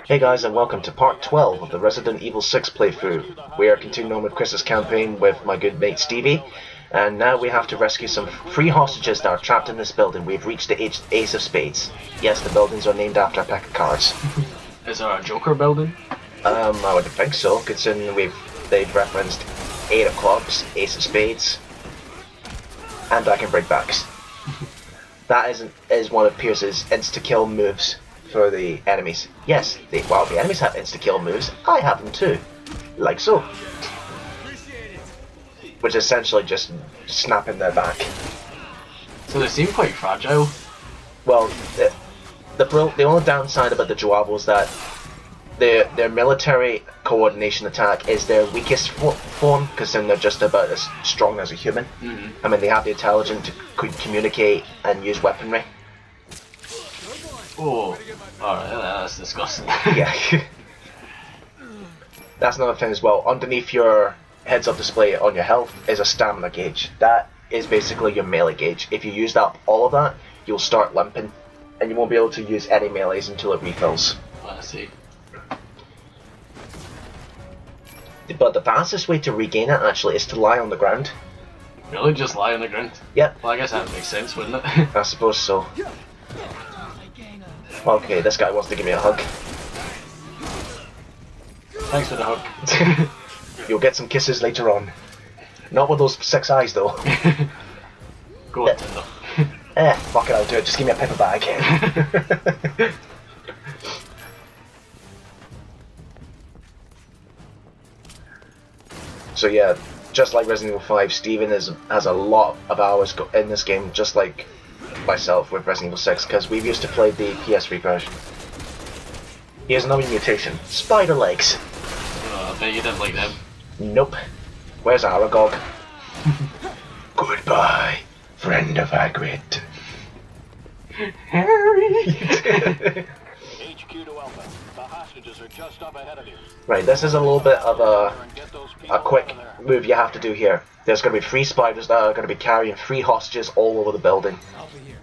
Hey guys, and welcome to part 12 of the Resident Evil 6 playthrough. We are continuing on with Chris's campaign with my good mate Stevie, and now we have to rescue some free hostages that are trapped in this building. We've reached the Ace of Spades. Yes, the buildings are named after a pack of cards. Is there a Joker building? I would think so, considering they've referenced 8 of clubs, Ace of Spades, and I can break backs. That is one of Pierce's insta-kill moves for the enemies. Yes, the enemies have insta-kill moves, I have them too. Like so. Which is essentially just snapping their back. So they seem quite fragile. Well, the only downside about the Joabo is that their military coordination attack is their weakest form, because then they're just about as strong as a human. I mean, they have the intelligence to communicate and use weaponry. Oh, alright, that's disgusting. Yeah. That's another thing as well. Underneath your heads-up display on your health is a stamina gauge. That is basically your melee gauge. If you use up all of that, you'll start limping, and you won't be able to use any melees until it refills. I see. But the fastest way to regain it actually is to lie on the ground. Really? Just lie on the ground? Yep. Well, I guess that would make sense, wouldn't it? I suppose so. Okay, this guy wants to give me a hug. Thanks for the hug. You'll get some kisses later on. Not with those 6 eyes though. Go on, Tinder. Fuck it, I'll do it. Just give me a paper bag. So yeah, just like Resident Evil 5, Steven has a lot of hours in this game, just like myself with Resident Evil 6, because we've used to play the PS3 version. Here's another mutation. Spider legs. I bet you didn't like them. Nope. Where's Aragog? Goodbye, friend of Hagrid. Harry! HQ to Alpha. The hostages are just up ahead of you. Right, this is a little bit of a quick move you have to do here. There's going to be 3 spiders that are going to be carrying 3 hostages all over the building.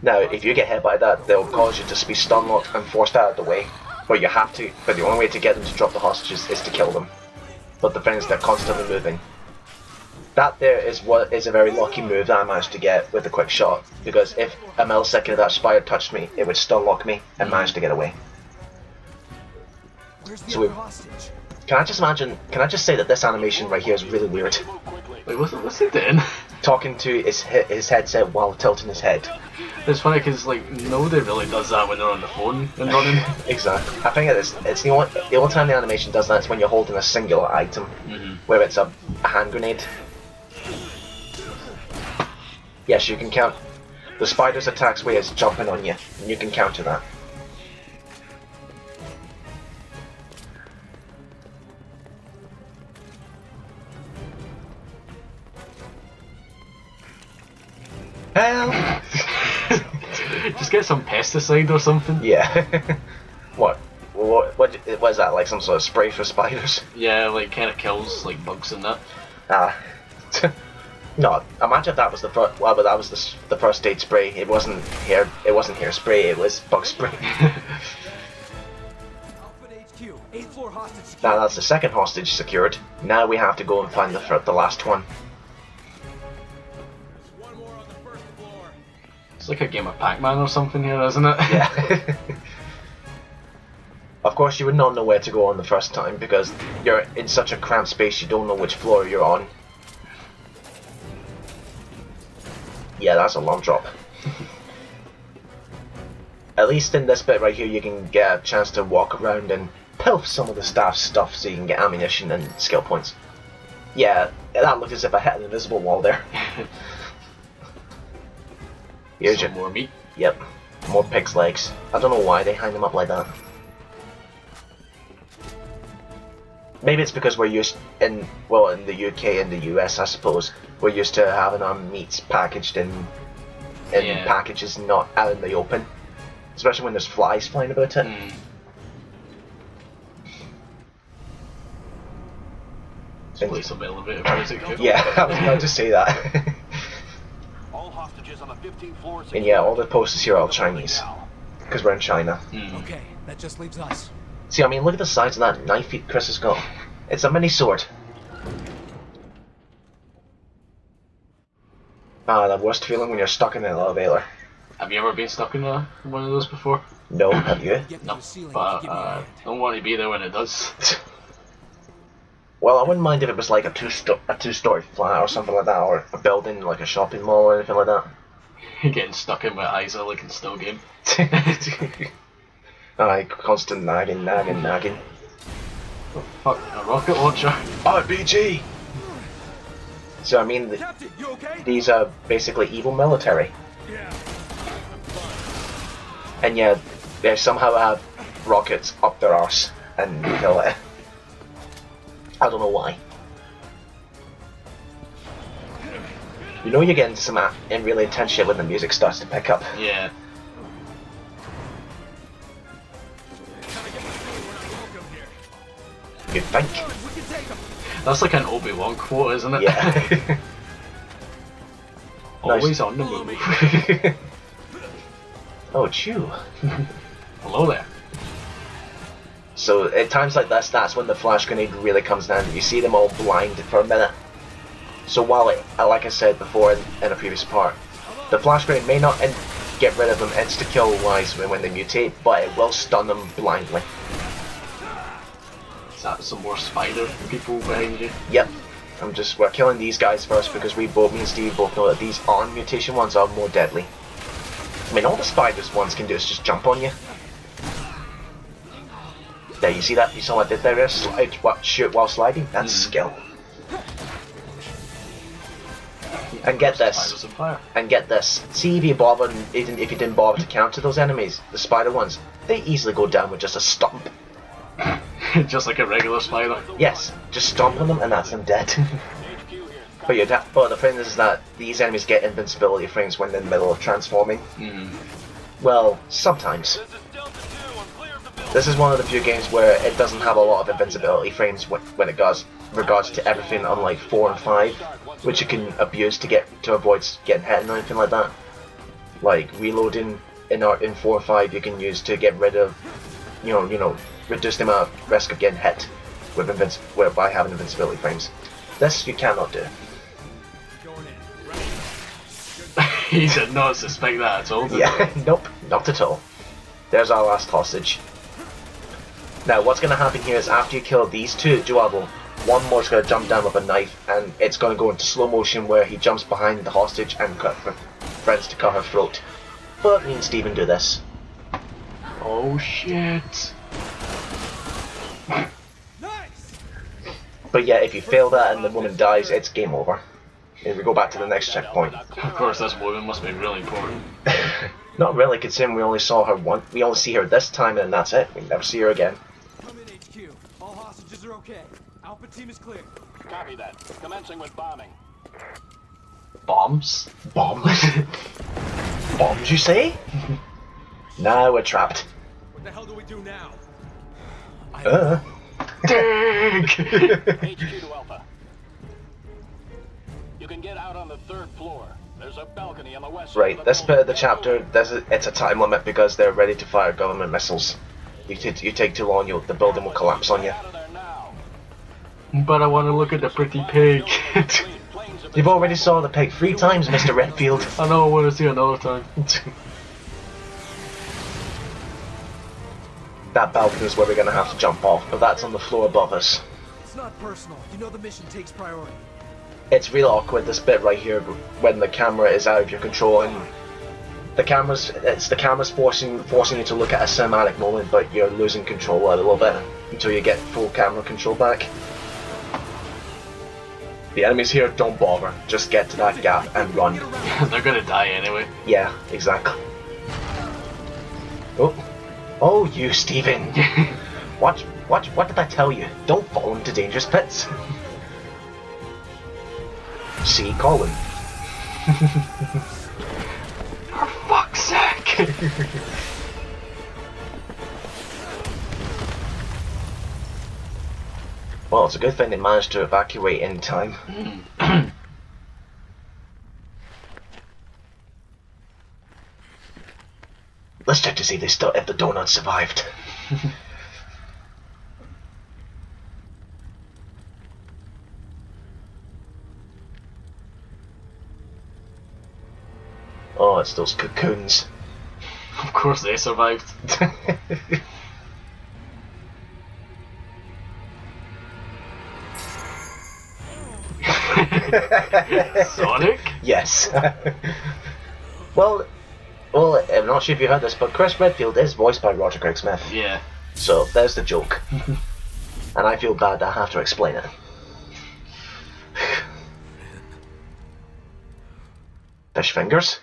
Now, if you get hit by that, they'll cause you to be stun locked and forced out of the way. But you have to. But the only way to get them to drop the hostages is to kill them. But the thing is, they're constantly moving. That there is what is a very lucky move that I managed to get with a quick shot. Because if a millisecond of that spider touched me, it would stun lock me and manage to get away. Where's the So other hostage? Can I just say that this animation right here is really weird. Wait, what's he doing? Talking to his headset while tilting his head. It's funny because like nobody really does that when they're on the phone and running. Exactly. I think it's the only time the animation does that is when you're holding a singular item, where it's a hand grenade. Yes, you can count. The spider's attacks way is jumping on you, and you can counter that. Help! Just get some pesticide or something. Yeah. What is that, like some sort of spray for spiders? Yeah, like kind of kills like bugs and that. Ah. No, imagine if that was the first. Well, but that was the first aid spray. It wasn't hair. It wasn't hair spray. It was bug spray. Alpha to HQ. 8th floor hostage secured. Now that's the second hostage secured. Now we have to go and find the last one. One more on the 1st floor. It's like a game of Pac-Man or something here, isn't it? Yeah. Of course, you would not know where to go on the first time because you're in such a cramped space. You don't know which floor you're on. Yeah, that's a long drop. At least in this bit right here, you can get a chance to walk around and pilf some of the staff's stuff so you can get ammunition and skill points. Yeah, that looked as if I hit an invisible wall there. Here's Some your... more meat. Yep, more pig's legs. I don't know why they hang them up like that. Maybe it's because we're used in the UK and the US, I suppose, we're used to having our meats packaged in packages, not out in the open. Especially when there's flies flying about it. This place will be elevated music too. Yeah, I was about to say that. All hostages on the 15th floor. And yeah, all the posters here are all Chinese. Because we're in China. Okay, that just leaves us. See, I mean, look at the size of that knife Chris has got. It's a mini sword. Ah, the worst feeling when you're stuck in an elevator. Have you ever been stuck in one of those before? No, have you? No, but don't want to be there when it does. Well, I wouldn't mind if it was like a two-story flat or something like that, or a building like a shopping mall or anything like that. Getting stuck in my eyes are like in still game. Aye, constant nagging. Oh, fuck, a rocket launcher. RPG! So I mean, Captain, you okay? these are basically evil military. Yeah. And yeah, they somehow have rockets up their arse and kill it. I don't know why. You know you're getting some really intense shit when the music starts to pick up. Yeah. You'd think. We can take him. That's like an Obi-Wan quote, isn't it? Yeah. Always on the move. Oh, chew. Hello there. So at times like this, that's when the flash grenade really comes in handy. You see them all blinded for a minute. So while it, like I said before in a previous part, the flash grenade may not get rid of them insta-kill wise when they mutate, but it will stun them blindly. Is that some more spider people behind you? Yep. We're killing these guys first because me and Steve both know that these on-mutation ones are more deadly. I mean, all the spiders ones can do is just jump on you. There, you see that? You saw what I did there? Shoot while sliding? That's skill. And get this. And get this. See if you bother, even if you didn't bother to counter those enemies, the spider ones, they easily go down with just a stomp. Just like a regular spider? Yes, just stomp on them and that's them dead. But the thing is that these enemies get invincibility frames when they're in the middle of transforming. Well, sometimes. This is one of the few games where it doesn't have a lot of invincibility frames when it regards to everything, unlike 4 and 5, which you can abuse to avoid getting hit and anything like that. Like reloading in 4 or 5 you can use to get rid of, reduce the amount of risk of getting hit by having invincibility frames. This you cannot do. He did not suspect that at all, did Yeah, nope, not at all. There's our last hostage. Now, what's going to happen here is after you kill these two doable, one more is going to jump down with a knife, and it's going to go into slow motion where he jumps behind the hostage and threatens to cut her throat. But me and Steven do this. Oh shit. Nice. But yeah, if you fail that and the woman dies, it's game over. And we go back to the next checkpoint. Of course, this woman must be really important. Not really, considering we only saw her once. We only see her this time, and that's it. We never see her again. Come in, HQ. All hostages are okay. Alpha team is clear. Copy that. Commencing with bombing. Bombs? Bombs? Bombs, you say? Now we're trapped. What the hell do we do now? HQ to Alpha. You can get out on the 3rd floor. There's a balcony on the west side. Right, this bit of the chapter, it's a time limit because they're ready to fire government missiles. You take too long, the building will collapse on you. But I want to look at the pretty pig. You've already saw the pig 3 times, Mr. Redfield. I know, I want to see it another time. That balcony is where we're going to have to jump off, but that's on the floor above us. It's not personal. You know the mission takes priority. It's real awkward, this bit right here, when the camera is out of your control and the camera's forcing you to look at a cinematic moment, but you're losing control a little bit until you get full camera control back. The enemies here, don't bother, just get to that gap and run. They're gonna die anyway. Yeah, exactly. Oh, you, Steven. What did I tell you? Don't fall into dangerous pits. See, Colin. For fuck's sake! Well, it's a good thing they managed to evacuate in time. Let's check to see if the donut survived. Oh, it's those cocoons. Of course they survived. Sonic? Yes. well, I'm not sure if you heard this, but Chris Redfield is voiced by Roger Craig Smith. Yeah. So there's the joke. And I feel bad that I have to explain it. Fish fingers?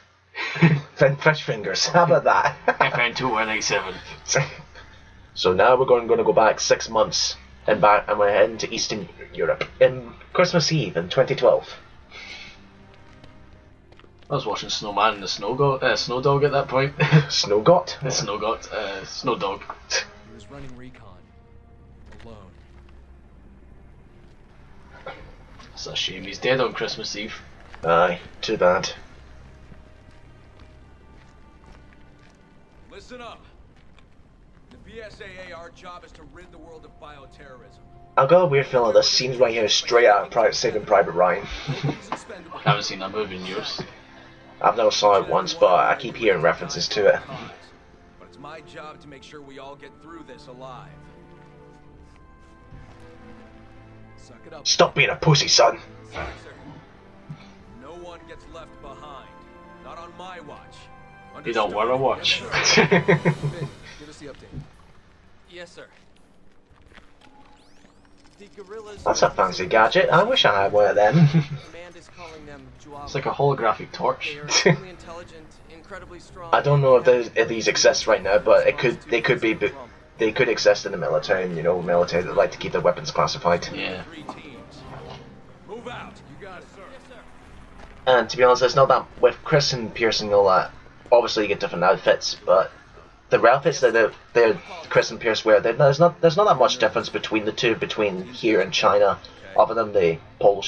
Fish fingers, how about that? FN2187. So now we're going to go back 6 months and we're heading to Eastern Europe in Christmas Eve in 2012. I was watching Snowman and the Snow Dog at that point. Snowgot? Snow Dog. He was running recon. Alone. It's a shame he's dead on Christmas Eve. Aye, too bad. Listen up. The BSAA, our job is to rid the world of bioterrorism. I've got a weird feeling this scene right here is straight out of Saving Private Ryan. I haven't seen that movie in years. I've never saw it once, but I keep hearing references to it. But it's my job to make sure we all get through this alive. Suck it up. Stop being a pussy, son. Sorry, sir. No one gets left behind. Not on my watch. You don't want to watch. Finn, give us the update. Yes, sir. The guerrillas. That's a fancy gadget. I wish I had one of them. Command is calling them Juala. It's like a holographic torch. They are extremely intelligent, incredibly strong. I don't know if these exist right now, but they could exist in the military, and military that like to keep their weapons classified. Yeah. 3 teams. Move out. You got it, sir. Yes, sir. And to be honest, it's not that with Chris and Pierce and all that. Obviously, you get different outfits, but the outfits that Chris and Pierce wear, there's not that much difference between the two, between here and China, other than the polo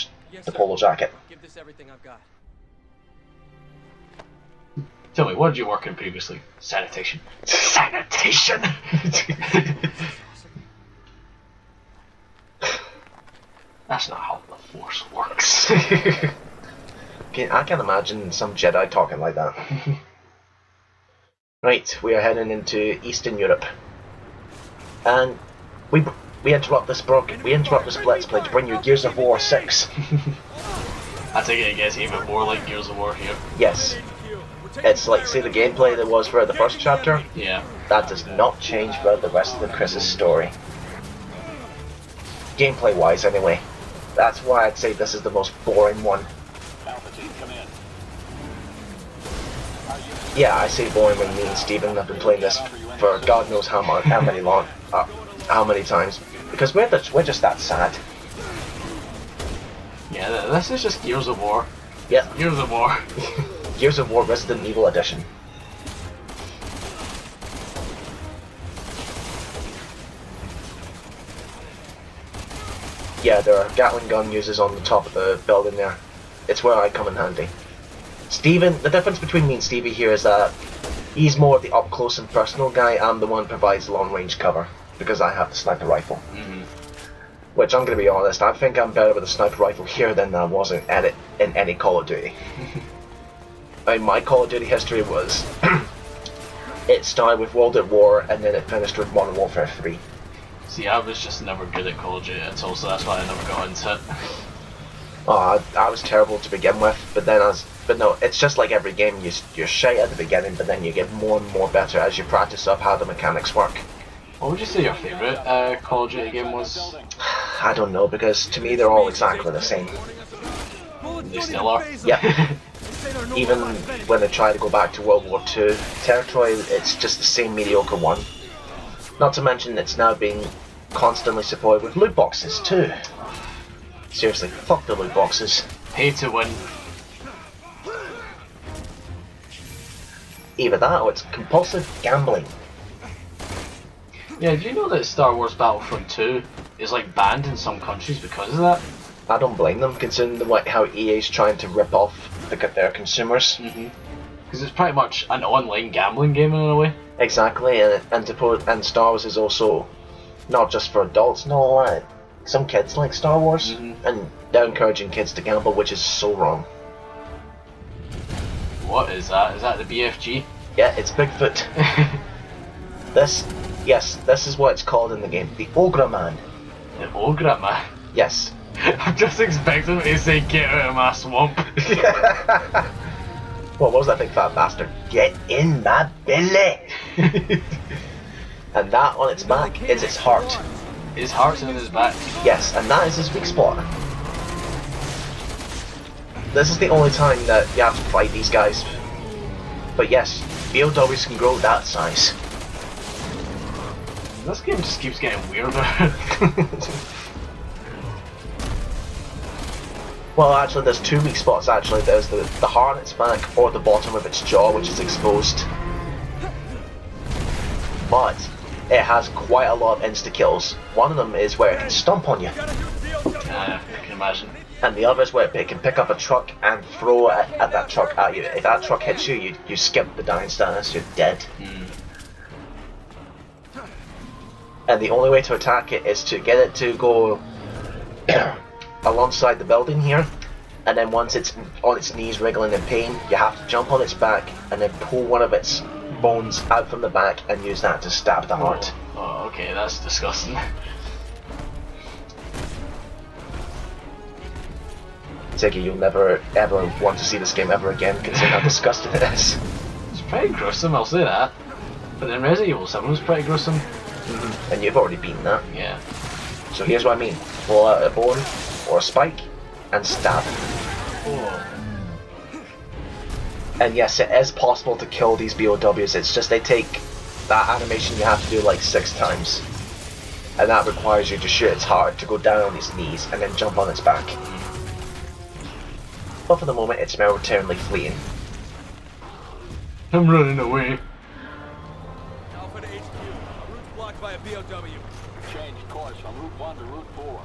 jacket. Give this everything I've got. Tell me, what did you work in previously? Sanitation. Sanitation! That's not how the Force works. I can't imagine some Jedi talking like that. Right, we are heading into Eastern Europe, and we interrupt this Let's Play to bring you Gears of War 6. I think it gets even more like Gears of War here. Yes, it's like, see the gameplay there was for the first chapter? Yeah. That does not change throughout the rest of the Chris's story. Gameplay wise, anyway. That's why I'd say this is the most boring one. Alpha team, come in. Yeah, I say boring when me and Steven have been playing this for God knows how many times, because we're just that sad. Yeah, this is just Gears of War. Yep. Gears of War. Gears of War Resident Evil Edition. Yeah, there are Gatling gun users on the top of the building there. It's where I come in handy. Steven, the difference between me and Stevie here is that he's more of the up close and personal guy. I'm the one who provides long range cover because I have the sniper rifle. Mm-hmm. Which, I'm going to be honest, I think I'm better with the sniper rifle here than I was in any Call of Duty. I mean, my Call of Duty history was it started with World at War and then it finished with Modern Warfare 3. See, I was just never good at Call of Duty at all, so that's why I never got into it. Oh, I was terrible to begin with, but no, it's just like every game, you're shy at the beginning, but then you get more and more better as you practice up how the mechanics work. What would you say your favourite Call of Duty game was? I don't know, because to me they're all exactly the same. They still are? Yeah. Even when they try to go back to World War II territory, it's just the same mediocre one. Not to mention it's now being constantly supported with loot boxes too. Seriously, fuck the loot boxes. Pay to win. Either that or it's compulsive gambling. Yeah, do you know that Star Wars Battlefront 2 is like banned in some countries because of that? I don't blame them, considering how EA's trying to rip off their consumers. Because it's pretty much an online gambling game in a way. Exactly, and Star Wars is also not just for adults and all that. Some kids like Star Wars, and they're encouraging kids to gamble, which is so wrong. What is that? Is that the BFG? Yeah, it's Bigfoot. This is what it's called in the game. The Ogroman. The Ogroman? Yes. I'm just expecting to say, get out of my swamp. What was that big fat bastard? Get in my belly! And that on its back is its heart. His heart's in his back. Yes, and that is his weak spot. This is the only time that you have to fight these guys. But yes, BOWs can grow that size. This game just keeps getting weirder. Well, actually, there's two weak spots. Actually, there's the heart on its back or the bottom of its jaw, which is exposed. But it has quite a lot of insta kills. One of them is where it can stomp on you, I can imagine. and the other is where it can pick up a truck and throw it at that truck at you. If that truck hits you, you skip the dying status. You're dead. And the only way to attack it is to get it to go alongside the building here, and then once it's on its knees wriggling in pain, you have to jump on its back and then pull one of its bones out from the back and use that to stab the heart. Oh, okay, that's disgusting. Ziggy, you'll never ever want to see this game ever again, considering how disgusting it is. It's pretty gruesome, I'll say that. But then Resident Evil 7 was pretty gruesome. And you've already beaten that. Yeah. So here's what I mean. Pull out a bone or a spike and stab. Oh. And yes, it is possible to kill these BOWs, it's just they take that animation you have to do like 6 times. And that requires you to shoot its heart, to go down on its knees, and then jump on its back. But for the moment, it's momentarily fleeing. I'm running away. Alpha to HQ. Our route's blocked by a BOW. Change course from Route 1 to Route 4.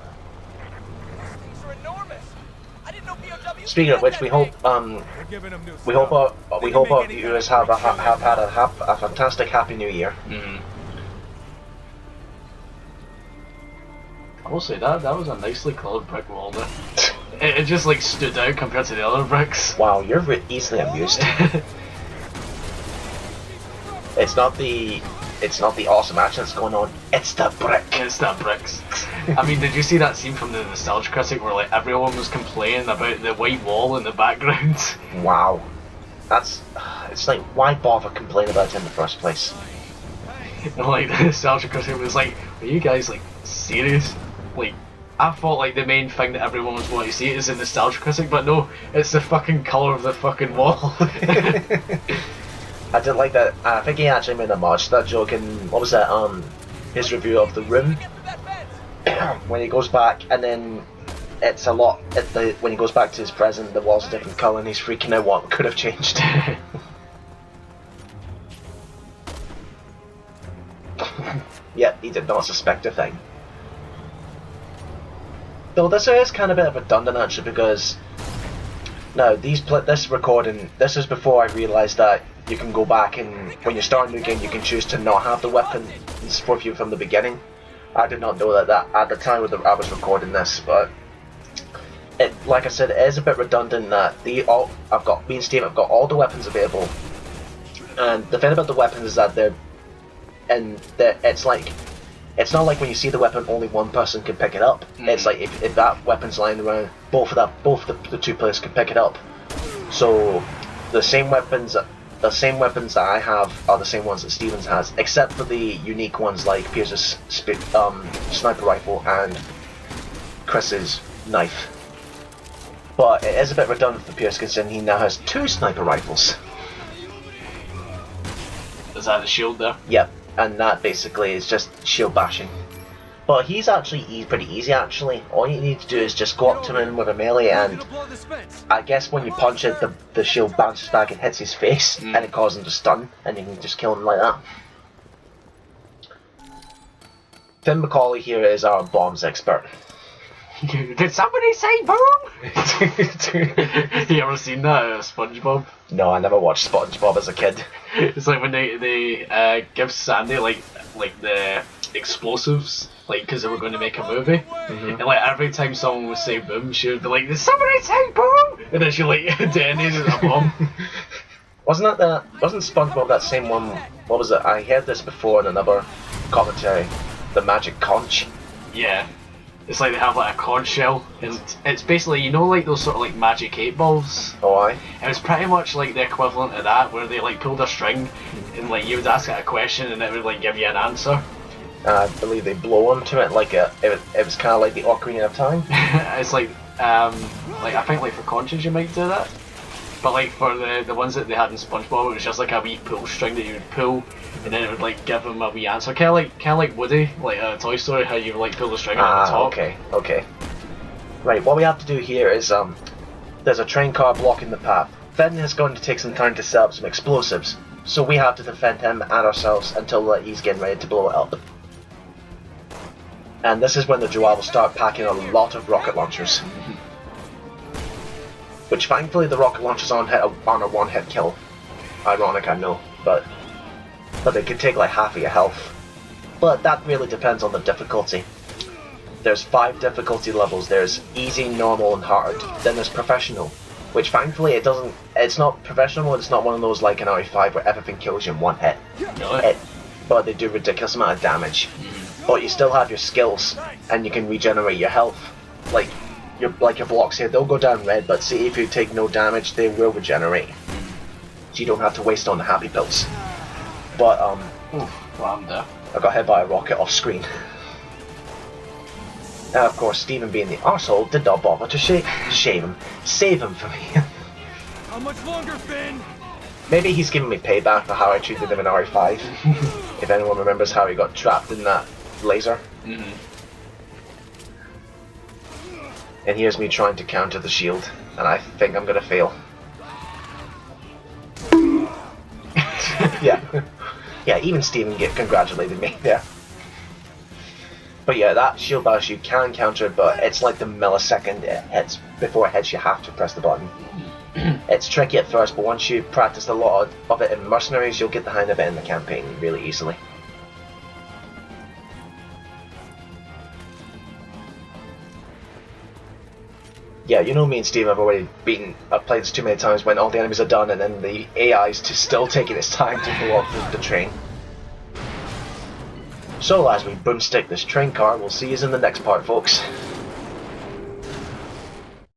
These are enormous. I didn't know BOWs. Speaking of which, we hope We're giving them new we hope stuff. our viewers have had a fantastic Happy New Year. I will say that was a nicely coloured brick wall there. It just like stood out compared to the other bricks. Wow, you're easily amused. It's not the awesome action that's going on. It's the brick. It's that bricks. I mean, did you see that scene from the Nostalgia Critic where like everyone was complaining about the white wall in the background? Wow, it's like, why bother complaining about it in the first place? And like the Nostalgia Critic was like, are you guys like serious? Like, I thought like the main thing that everyone was wanting to see is in Nostalgia Critic, but no, it's the fucking colour of the fucking wall. I did like that. I think he actually made a march that joke in, what was that, his review of The Room, when he goes back and then it's a lot, when he goes back to his present, the wall's a different colour and he's freaking out what could have changed. Yep, he did not suspect a thing. Though this is kind of a bit redundant actually, because now this recording, this is before I realised that you can go back and when you start a new game you can choose to not have the weapon for you from the beginning. I did not know that at the time I was recording this, but it, like I said, it is a bit redundant that I've got all the weapons available, and the thing about the weapons is that it's not like when you see the weapon only one person can pick it up. It's like if that weapon's lying around, both the two players can pick it up. So the same weapons that I have are the same ones that Stevens has, except for the unique ones like Pierce's sniper rifle and Chris's knife. But it is a bit redundant for Pierce considering he now has 2 sniper rifles. Is that the shield there? Yep, and that basically is just shield bashing. But he's actually pretty easy actually. All you need to do is just go up to him with a melee, and I guess when you punch it, the shield bounces back and hits his face, and it causes him to stun, and you can just kill him like that. Tim McCauley here is our bombs expert. Did somebody say boom? You ever seen that SpongeBob? No, I never watched SpongeBob as a kid. It's like when they give Sandy like the explosives, like because they were going to make a movie, and like every time someone would say boom, she would be like, "Did somebody say boom?" And then she like detonated a bomb. Wasn't SpongeBob that same one? What was it? I heard this before in another commentary. The magic conch. Yeah. It's like they have like a conch shell, and it's basically, you know, like those sort of like magic 8 balls. Oh, aye. It was pretty much like the equivalent of that, where they like pulled a string, and like you would ask it a question, and it would like give you an answer. I believe they blow onto it like it was kind of like the Ocarina of Time. It's like I think like for conches you might do that, but like for the ones that they had in SpongeBob, it was just like a wee pull string that you would pull, and then it would like give them a wee answer, kind of like Woody, like Toy Story, how you like pull the string at the top. Okay. Right, what we have to do here is there's a train car blocking the path. Fenn is going to take some time to set up some explosives, so we have to defend him and ourselves until he's getting ready to blow it up. And this is when the Joa will start packing a lot of rocket launchers. Which thankfully the rocket launchers on a one-hit kill. Ironic, I know, but they could take like half of your health. But that really depends on the difficulty. There's 5 difficulty levels. There's easy, normal, and hard. Then there's professional, which thankfully it's not professional. It's not one of those like an RE5 where everything kills you in one hit. But they do a ridiculous amount of damage. But you still have your skills, and you can regenerate your health. Like your blocks here, they'll go down red, but see if you take no damage, they will regenerate. So you don't have to waste on the happy pills. But I'm dead. I got hit by a rocket off screen. Now, of course, Stephen, being the arsehole, did not bother to save him for me. How much longer, Finn? Maybe he's giving me payback for how I treated him in RE5. If anyone remembers how he got trapped in that laser. And here's me trying to counter the shield, and I think I'm gonna fail. Yeah, even Stephen congratulated me there. But yeah, that shield bash you can counter, but it's like the millisecond it hits. Before it hits, you have to press the button. It's tricky at first, but once you practice a lot of it in Mercenaries, you'll get the hang of it in the campaign really easily. Yeah, you know me and Steve have already I've played this too many times when all the enemies are done and then the AI's still taking its time to blow up the train. So as we boomstick this train car, we'll see you in the next part, folks.